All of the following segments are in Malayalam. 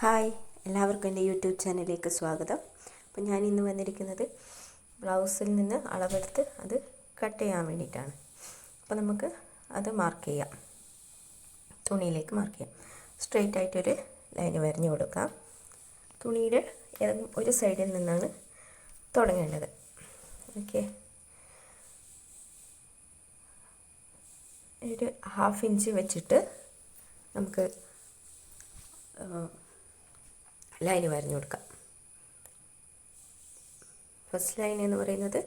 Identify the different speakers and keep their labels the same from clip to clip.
Speaker 1: ഹായ്, എല്ലാവർക്കും എൻ്റെ യൂട്യൂബ് ചാനലിലേക്ക് സ്വാഗതം. അപ്പോൾ ഞാൻ ഇന്ന് വന്നിരിക്കുന്നത് ബ്ലൗസിൽ നിന്ന് അളവെടുത്ത് അത് കട്ട് ചെയ്യാൻ വേണ്ടിയിട്ടാണ്. അപ്പോൾ നമുക്ക് അത് മാർക്ക് ചെയ്യാം, തുണിയിലേക്ക് മാർക്ക് ചെയ്യാം. സ്ട്രെയിറ്റ് ആയിട്ടൊരു ലൈൻ വരഞ്ഞു കൊടുക്കാം. തുണിയുടെ ഒരു സൈഡിൽ നിന്നാണ് തുടങ്ങേണ്ടത്. ഓക്കെ, ഒരു 1/2 ഇഞ്ച് വെച്ചിട്ട് നമുക്ക് ലൈൻ വരഞ്ഞു കൊടുക്കാം. ഫസ്റ്റ് ലൈൻ എന്ന് പറയുന്നത്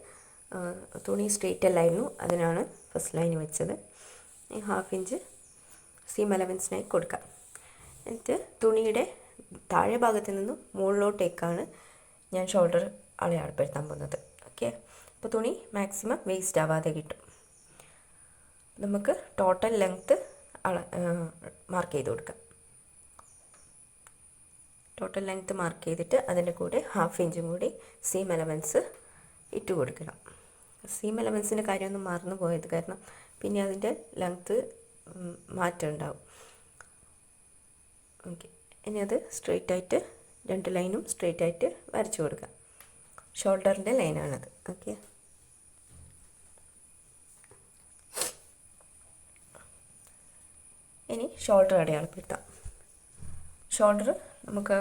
Speaker 1: തുണി സ്ട്രെയിറ്റ് അല്ലായിരുന്നു, അതിനാണ് ഫസ്റ്റ് ലൈൻ വെച്ചത്. ഈ 1/2 ഇഞ്ച് സീം അലവൻസിനായി കൊടുക്കാം. എന്നിട്ട് തുണിയുടെ താഴെ ഭാഗത്ത് നിന്നും മുകളിലോട്ടേക്കാണ് ഞാൻ ഷോൾഡർ അളയാളപ്പെടുത്താൻ പോകുന്നത്. ഓക്കെ, അപ്പോൾ തുണി മാക്സിമം വേസ്റ്റ് ആവാതെ കിട്ടും. നമുക്ക് ടോട്ടൽ ലെങ്ത്ത് മാർക്ക് ചെയ്ത് കൊടുക്കാം. ടോട്ടൽ ലെങ്ത്ത് മാർക്ക് ചെയ്തിട്ട് അതിൻ്റെ കൂടെ 1/2 ഇഞ്ചും കൂടി സീം അലവൻസ് ഇട്ട് കൊടുക്കണം. സീം അലവൻസിൻ്റെ കാര്യമൊന്നും മറന്നു പോയത് കാരണം പിന്നെ അതിൻ്റെ ലെങ്ത്ത് മാറ്റം ഉണ്ടാവും. ഓക്കെ, ഇനി അത് സ്ട്രെയിറ്റായിട്ട് 2 ലൈനും സ്ട്രെയിറ്റായിട്ട് വരച്ചു കൊടുക്കാം. ഷോൾഡറിൻ്റെ ലൈനാണത്. ഓക്കെ, ഇനി ഷോൾഡർ അടയാളപ്പെടുത്താം. ഷോൾഡർ നമുക്ക്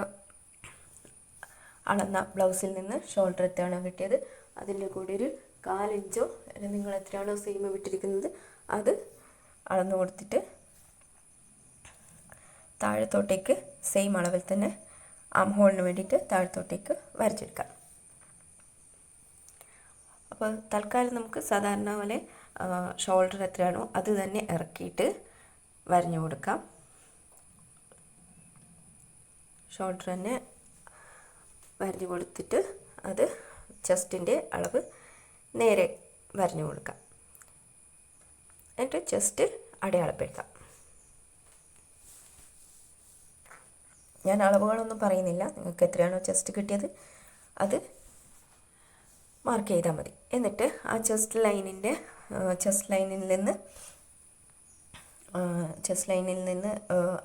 Speaker 1: അളന്ന ബ്ലൗസിൽ നിന്ന് ഷോൾഡർ എത്രയാണോ കിട്ടിയത് അതിൻ്റെ കൂടെ ഒരു 1/4 ഇഞ്ചോ അല്ലെങ്കിൽ നിങ്ങൾ എത്രയാണോ സീം വിട്ടിരിക്കുന്നത് അത് അളന്നു കൊടുത്തിട്ട് താഴത്തോട്ടേക്ക് സെയിം അളവിൽ തന്നെ ആം ഹോളിന് വേണ്ടിയിട്ട് താഴത്തോട്ടേക്ക് വരച്ചെടുക്കാം. അപ്പോൾ തൽക്കാലം നമുക്ക് സാധാരണ പോലെ ഷോൾഡർ എത്രയാണോ അത് തന്നെ ഇറക്കിയിട്ട് വരഞ്ഞു കൊടുക്കാം. ഷോൾഡർ തന്നെ വരഞ്ഞു കൊടുത്തിട്ട് അത് ചെസ്റ്റിൻ്റെ അളവ് നേരെ വരഞ്ഞു കൊടുക്കാം. എന്നിട്ട് ചെസ്റ്റ് അടയാളപ്പെടുത്താം. ഞാൻ അളവുകളൊന്നും പറയുന്നില്ല, നിങ്ങൾക്ക് എത്രയാണോ ചെസ്റ്റ് കിട്ടിയത് അത് മാർക്ക് ചെയ്താൽ മതി. എന്നിട്ട് ആ ചെസ്റ്റ് ലൈനിൽ നിന്ന്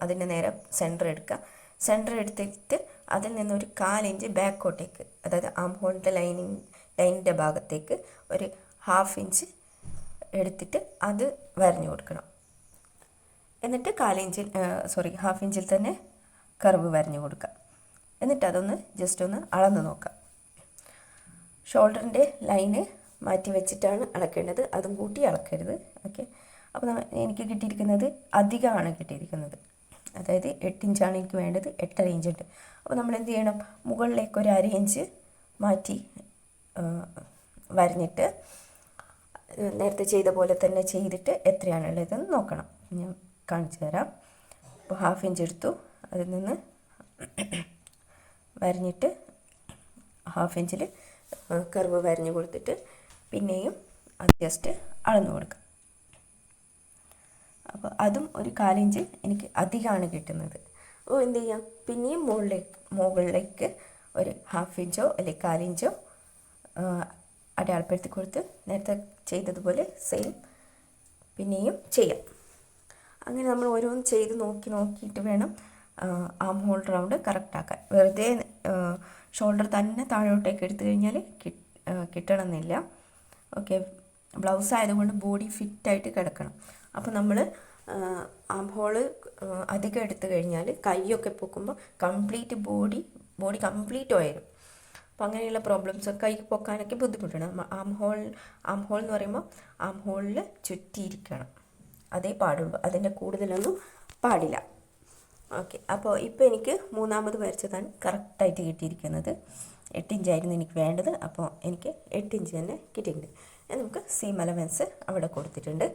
Speaker 1: അതിൻ്റെ നേരെ സെൻറ്റർ എടുക്കുക. സെൻറ്റർ എടുത്തിട്ട് അതിൽ നിന്നൊരു 1/4 ഇഞ്ച് ബാക്കോട്ടേക്ക്, അതായത് ആം ഹോളിൻ്റെ ലൈനിൻ്റെ ഭാഗത്തേക്ക് ഒരു 1/2 ഇഞ്ച് എടുത്തിട്ട് അത് വരഞ്ഞു കൊടുക്കണം. എന്നിട്ട് 1/2 ഇഞ്ചിൽ തന്നെ കർവ് വരഞ്ഞു കൊടുക്കാം. എന്നിട്ട് അതൊന്ന് ജസ്റ്റ് ഒന്ന് അളന്ന് നോക്കാം. ഷോൾഡറിൻ്റെ ലൈന് മാറ്റി വെച്ചിട്ടാണ് അളക്കേണ്ടത്, അതും കൂട്ടി അളക്കരുത്. ഓക്കെ, അപ്പോൾ എനിക്ക് കിട്ടിയിരിക്കുന്നത് അധികമാണ് കിട്ടിയിരിക്കുന്നത്. അതായത് 8 ഇഞ്ചാണ് എനിക്ക് വേണ്ടത്, 8.5 ഇഞ്ച് ഉണ്ട്. അപ്പോൾ നമ്മൾ എന്ത് ചെയ്യണം, മുകളിലേക്ക് ഒരു 1/2 ഇഞ്ച് മാറ്റി വരഞ്ഞിട്ട് നേരത്തെ ചെയ്ത പോലെ തന്നെ ചെയ്തിട്ട് എത്രയാണുള്ളതെന്ന് നോക്കണം. ഞാൻ കാണിച്ചു തരാം. അപ്പോൾ 1/2 ഇഞ്ച് എടുത്തു, അതിൽ നിന്ന് വരഞ്ഞിട്ട് 1/2 ഇഞ്ചിൽ കർവ് വരഞ്ഞു കൊടുത്തിട്ട് പിന്നെയും അത് ജസ്റ്റ് അളന്നു കൊടുക്കാം. അപ്പോൾ അതും ഒരു 1/4 ഇഞ്ച് എനിക്ക് അധികമാണ് കിട്ടുന്നത്. അപ്പോൾ എന്ത് ചെയ്യാം, പിന്നെയും മുകളിലേക്ക് ഒരു 1/2 ഇഞ്ചോ അല്ലെങ്കിൽ 1/4 ഇഞ്ചോ അടയാളപ്പെടുത്തി കൊടുത്ത് നേരത്തെ ചെയ്തതുപോലെ സെയിം പിന്നെയും ചെയ്യാം. അങ്ങനെ നമ്മൾ ഓരോന്ന് ചെയ്ത് നോക്കിയിട്ട് വേണം ആം ഹോൾ റൗണ്ട് കറക്റ്റാക്കാൻ. വെറുതെ ഷോൾഡർ തന്നെ താഴോട്ടേക്ക് എടുത്തു കഴിഞ്ഞാൽ കിട്ടണമെന്നില്ല. ഓക്കെ, ബ്ലൗസ് ആയതുകൊണ്ട് ബോഡി ഫിറ്റായിട്ട് കിടക്കണം. അപ്പോൾ നമ്മൾ ആം ഹോള് അധികം എടുത്തു കഴിഞ്ഞാൽ കൈയൊക്കെ പൊക്കുമ്പോൾ കംപ്ലീറ്റ് ബോഡി കംപ്ലീറ്റ് വരും. അപ്പോൾ അങ്ങനെയുള്ള പ്രോബ്ലംസ് കൈ പൊക്കാനൊക്കെ ബുദ്ധിമുട്ടാണ്. ആം ഹോൾ എന്ന് പറയുമ്പോൾ ആം ഹോളിൽ ചുറ്റിയിരിക്കണം, അതേ പാടുള്ളൂ, അതിൻ്റെ കൂടുതലൊന്നും പാടില്ല. ഓക്കെ, അപ്പോൾ ഇപ്പോൾ എനിക്ക് മൂന്നാമത് വരച്ചതാണ് കറക്റ്റായിട്ട് കിട്ടിയിരിക്കുന്നത്. 8 ഇഞ്ചായിരുന്നു എനിക്ക് വേണ്ടത്, അപ്പോൾ എനിക്ക് 8 ഇഞ്ച് തന്നെ കിട്ടിയിട്ടുണ്ട്. നമുക്ക് സീം അലവൻസ് അവിടെ കൊടുത്തിട്ടുണ്ട്.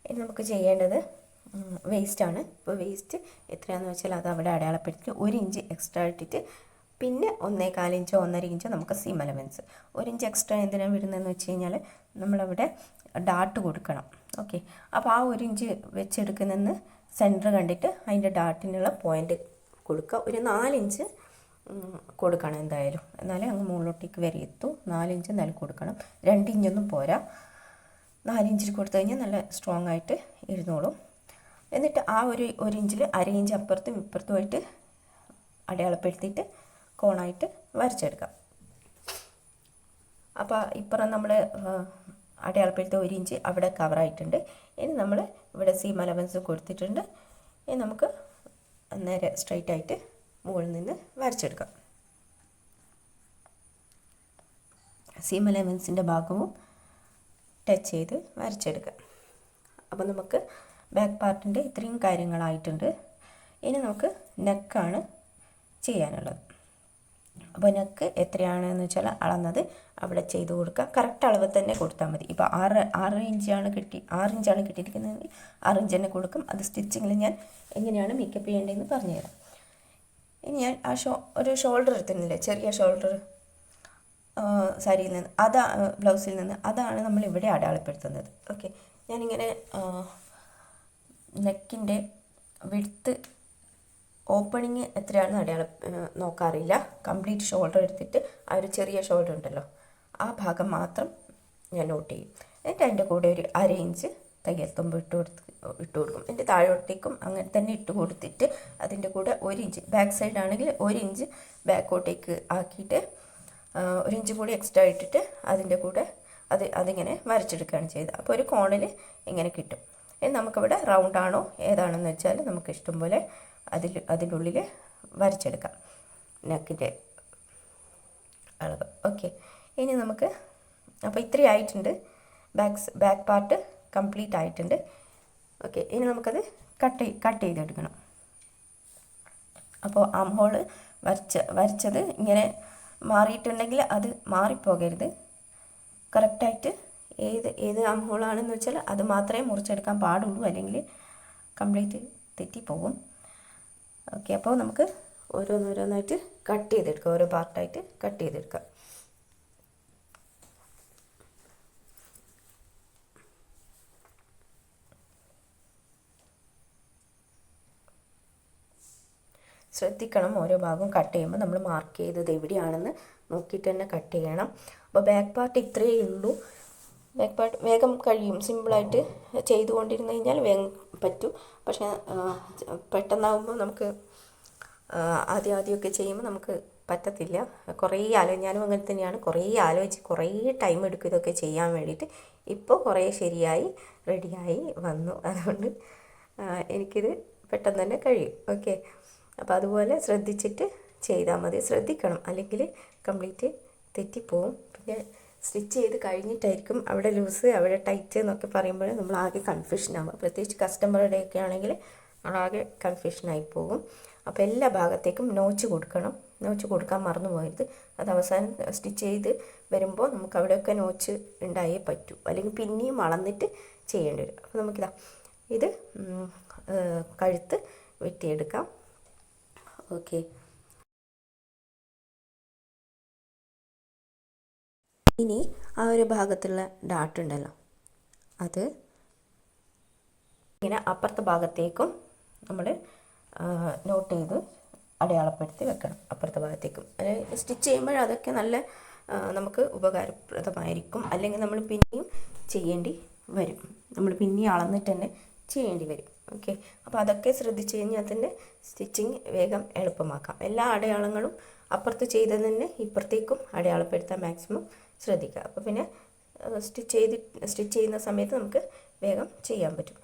Speaker 1: ഇനി നമുക്ക് ചെയ്യേണ്ടത് വേസ്റ്റാണ്. ഇപ്പോൾ വേസ്റ്റ് എത്രയാണെന്ന് വെച്ചാൽ അത് അവിടെ അടയാളപ്പെടുത്തി 1 ഇഞ്ച് എക്സ്ട്രാ ഇട്ടിട്ട് പിന്നെ 1.25 ഇഞ്ചോ 1.5 ഇഞ്ചോ നമുക്ക് സീം അലവൻസ്. 1 ഇഞ്ച് എക്സ്ട്രാ എന്തിനാണ് വിടുന്നതെന്ന് വെച്ച് കഴിഞ്ഞാൽ നമ്മളവിടെ ഡാട്ട് കൊടുക്കണം. ഓക്കെ, അപ്പോൾ ആ 1 ഇഞ്ച് വെച്ചെടുക്കുന്നതെന്ന് സെൻറ്റർ കണ്ടിട്ട് അതിൻ്റെ ഡാട്ടിനുള്ള പോയിൻ്റ് കൊടുക്കുക. ഒരു 4 ഇഞ്ച് കൊടുക്കണം എന്തായാലും, എന്നാലേ അങ്ങ് മുകളിലോട്ടേക്ക് വരെ എത്തൂ. 4 ഇഞ്ച് എന്തായാലും കൊടുക്കണം. 2 ഇഞ്ചൊന്നും പോരാ, 4 ഇഞ്ചിൽ കൊടുത്തു കഴിഞ്ഞാൽ നല്ല സ്ട്രോങ് ആയിട്ട് ഇരുന്നോളും. എന്നിട്ട് ആ ഒരു ഇഞ്ചിൽ 1/2 ഇഞ്ച് അപ്പുറത്തും ഇപ്പുറത്തുമായിട്ട് അടയാളപ്പെടുത്തിയിട്ട് കോണായിട്ട് വരച്ചെടുക്കാം. അപ്പോൾ ഇപ്പുറം നമ്മൾ അടയാളപ്പെടുത്തിയ 1 ഇഞ്ച് അവിടെ കവറായിട്ടുണ്ട്. ഇനി നമ്മൾ ഇവിടെ സീം അലവൻസ് കൊടുത്തിട്ടുണ്ട്. ഇനി നമുക്ക് നേരെ സ്ട്രൈറ്റ് ആയിട്ട് മുകളിൽ നിന്ന് വരച്ചെടുക്കാം. സീം അലവൻസിൻ്റെ ഭാഗവും ടച്ച് ചെയ്ത് വരച്ചെടുക്കാം. അപ്പോൾ നമുക്ക് ബാക്ക് പാർട്ടിൻ്റെ ഇത്രയും കാര്യങ്ങളായിട്ടുണ്ട്. ഇനി നമുക്ക് നെക്കാണ് ചെയ്യാനുള്ളത്. അപ്പോൾ നെക്ക് എത്രയാണെന്ന് വെച്ചാൽ അളന്നത് അവിടെ ചെയ്ത് കൊടുക്കുക. കറക്റ്റ് അളവ് തന്നെ കൊടുത്താൽ മതി. ഇപ്പോൾ 6 ഇഞ്ചാണ് കിട്ടിയിരിക്കുന്നത്, 6 ഇഞ്ച് തന്നെ കൊടുക്കും. അത് സ്റ്റിച്ചിങ്ങിൽ ഞാൻ എങ്ങനെയാണ് മേക്കപ്പ് ചെയ്യേണ്ടതെന്ന് പറഞ്ഞുതരാം. ഇനി ഞാൻ ഒരു ഷോൾഡർ എടുത്തിരുന്നില്ലേ, ചെറിയ ഷോൾഡർ സാരിയിൽ നിന്ന്, ബ്ലൗസിൽ നിന്ന്, അതാണ് നമ്മൾ ഇവിടെ അടയാളപ്പെടുത്തുന്നത്. ഓക്കെ, ഞാനിങ്ങനെ നെക്കിൻ്റെ വിഡ്ത്ത് ഓപ്പണിങ് എത്രയാണെന്ന് നോക്കാറില്ല. കംപ്ലീറ്റ് ഷോൾഡർ എടുത്തിട്ട് ആ ഒരു ചെറിയ ഷോൾഡർ ഉണ്ടല്ലോ, ആ ഭാഗം മാത്രം ഞാൻ നോട്ട് ചെയ്യും. എന്നിട്ട് അതിൻ്റെ കൂടെ ഒരു 1/2 ഇഞ്ച് തയ്യൽ തുമ്പ് ഇട്ട് കൊടുക്കും. എൻ്റെ താഴോട്ടേക്കും അങ്ങനെ തന്നെ ഇട്ട് കൊടുത്തിട്ട് അതിൻ്റെ കൂടെ 1 ഇഞ്ച് ബാക്ക് സൈഡ് ആണെങ്കിൽ 1 ഇഞ്ച് ബാക്കോട്ടേക്ക് ആക്കിയിട്ട് 1 ഇഞ്ച് കൂടി എക്സ്ട്രാ ഇട്ടിട്ട് അതിൻ്റെ കൂടെ അതിങ്ങനെ വരച്ചെടുക്കുകയാണ് ചെയ്തത്. അപ്പോൾ ഒരു കോണിൽ ഇങ്ങനെ കിട്ടും. ഇനി നമുക്കിവിടെ റൗണ്ട് ആണോ ഏതാണെന്ന് വെച്ചാൽ നമുക്ക് ഇഷ്ടം പോലെ അതിനുള്ളിൽ വരച്ചെടുക്കാം നെക്കിൻ്റെ അളവ്. ഓക്കെ, ഇനി നമുക്ക് അപ്പോൾ ഇത്രയും ആയിട്ടുണ്ട്. ബാക്ക് പാർട്ട് കംപ്ലീറ്റ് ആയിട്ടുണ്ട്. ഓക്കെ, ഇനി നമുക്കത് കട്ട് ചെയ്തെടുക്കണം. അപ്പോൾ ആം ഹോൾ വരച്ചത് ഇങ്ങനെ മാറിയിട്ടുണ്ടെങ്കിൽ അത് മാറിപ്പോകരുത്. കറക്റ്റായിട്ട് ഏത് ആം ഹോളാണെന്ന് വെച്ചാൽ അത് മാത്രമേ മുറിച്ചെടുക്കാൻ പാടുള്ളൂ, അല്ലെങ്കിൽ കംപ്ലീറ്റ് തെറ്റിപ്പോകും. ഓക്കെ, അപ്പോൾ നമുക്ക് ഓരോന്നോരോന്നായിട്ട് കട്ട് ചെയ്തെടുക്കാം, ഓരോ പാർട്ടായിട്ട് കട്ട് ചെയ്തെടുക്കാം. ശ്രദ്ധിക്കണം, ഓരോ ഭാഗവും കട്ട് ചെയ്യുമ്പോൾ നമ്മൾ മാർക്ക് ചെയ്തത് എവിടെയാണെന്ന് നോക്കിയിട്ട് തന്നെ കട്ട് ചെയ്യണം. അപ്പോൾ ബാക്ക് പാർട്ട് ഇത്രയേ ഉള്ളൂ. ബാക്ക് പാർട്ട് വേഗം കഴിയും, സിമ്പിളായിട്ട് ചെയ്തുകൊണ്ടിരുന്നു കഴിഞ്ഞാൽ വേഗം പറ്റും. പക്ഷേ പെട്ടെന്നാകുമ്പോൾ നമുക്ക് ആദ്യമൊക്കെ ചെയ്യുമ്പോൾ നമുക്ക് പറ്റത്തില്ല. ഞാനും അങ്ങനെ തന്നെയാണ്, കുറേ ആലോചിച്ച് കുറേ ടൈം എടുക്കും ഇതൊക്കെ ചെയ്യാൻ വേണ്ടിയിട്ട്. ഇപ്പോൾ കുറേ ശരിയായി റെഡിയായി വന്നു, അതുകൊണ്ട് എനിക്കിത് പെട്ടെന്ന് തന്നെ കഴിയും. ഓക്കെ, അപ്പോൾ അതുപോലെ ശ്രദ്ധിച്ചിട്ട് ചെയ്താൽ മതി. ശ്രദ്ധിക്കണം, അല്ലെങ്കിൽ കംപ്ലീറ്റ് തെറ്റിപ്പോവും. പിന്നെ സ്റ്റിച്ച് ചെയ്ത് കഴിഞ്ഞിട്ടായിരിക്കും അവിടെ ലൂസ് അവിടെ ടൈറ്റ് എന്നൊക്കെ പറയുമ്പോൾ നമ്മൾ ആകെ കൺഫ്യൂഷനാകും. പ്രത്യേകിച്ച് കസ്റ്റമറുടെയൊക്കെ ആണെങ്കിൽ നമ്മളാകെ കൺഫ്യൂഷനായി പോകും. അപ്പോൾ എല്ലാ ഭാഗത്തേക്കും നോച്ച് കൊടുക്കണം. നോച്ച് കൊടുക്കാൻ മറന്നു പോകരുത്. അത് അവസാനം സ്റ്റിച്ച് ചെയ്ത് വരുമ്പോൾ നമുക്ക് അവിടെയൊക്കെ നോച്ച് ഉണ്ടായേ പറ്റൂ, അല്ലെങ്കിൽ പിന്നെയും അളന്നിട്ട് ചെയ്യേണ്ടി വരും. അപ്പോൾ നമുക്കിതാ ഇത് കഴുത്ത് വെട്ടിയെടുക്കാം. ഓക്കെ, ഇനി ആ ഒരു ഭാഗത്തുള്ള ഡാട്ട് ഉണ്ടല്ലോ, അത് ഇങ്ങനെ അപ്പുറത്തെ ഭാഗത്തേക്കും നമ്മൾ നോട്ട് ചെയ്ത് അടയാളപ്പെടുത്തി വെക്കണം. അപ്പുറത്തെ ഭാഗത്തേക്കും സ്റ്റിച്ച് ചെയ്യുമ്പോൾ അതൊക്കെ നല്ല നമുക്ക് ഉപകാരപ്രദമായിരിക്കും. അല്ലെങ്കിൽ നമ്മൾ പിന്നെയും ചെയ്യേണ്ടി വരും, നമ്മൾ പിന്നെയും അളന്നിട്ട് തന്നെ ചെയ്യേണ്ടി വരും. ഓക്കെ, അപ്പോൾ അതൊക്കെ ശ്രദ്ധിച്ച് കഴിഞ്ഞാൽ തന്നെ സ്റ്റിച്ചിങ് വേഗം എളുപ്പമാക്കാം. എല്ലാ അടയാളങ്ങളും അപ്പുറത്ത് ചെയ്തത് തന്നെ ഇപ്പുറത്തേക്കും അടയാളപ്പെടുത്താൻ മാക്സിമം ശ്രദ്ധിക്കുക. അപ്പോൾ പിന്നെ സ്റ്റിച്ച് ചെയ്യുന്ന സമയത്ത് നമുക്ക് വേഗം ചെയ്യാൻ പറ്റും.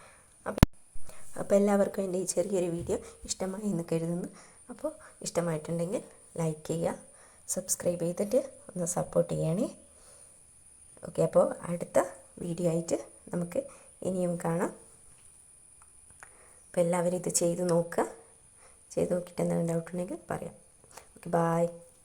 Speaker 1: അപ്പോൾ എല്ലാവർക്കും എൻ്റെ ഈ ചെറിയൊരു വീഡിയോ ഇഷ്ടമായി എന്ന് കരുതുന്നു. അപ്പോൾ ഇഷ്ടമായിട്ടുണ്ടെങ്കിൽ ലൈക്ക് ചെയ്യുക, സബ്സ്ക്രൈബ് ചെയ്തിട്ട് ഒന്ന് സപ്പോർട്ട് ചെയ്യണേ. ഓക്കെ, അപ്പോൾ അടുത്ത വീഡിയോ ആയിട്ട് നമുക്ക് ഇനിയും കാണാം. അപ്പോൾ എല്ലാവരും ഇത് ചെയ്ത് നോക്കുക. ചെയ്ത് നോക്കിയിട്ട് എന്തെങ്കിലും ഡൗട്ട് ഉണ്ടെങ്കിൽ പറയാം. Okay, bye.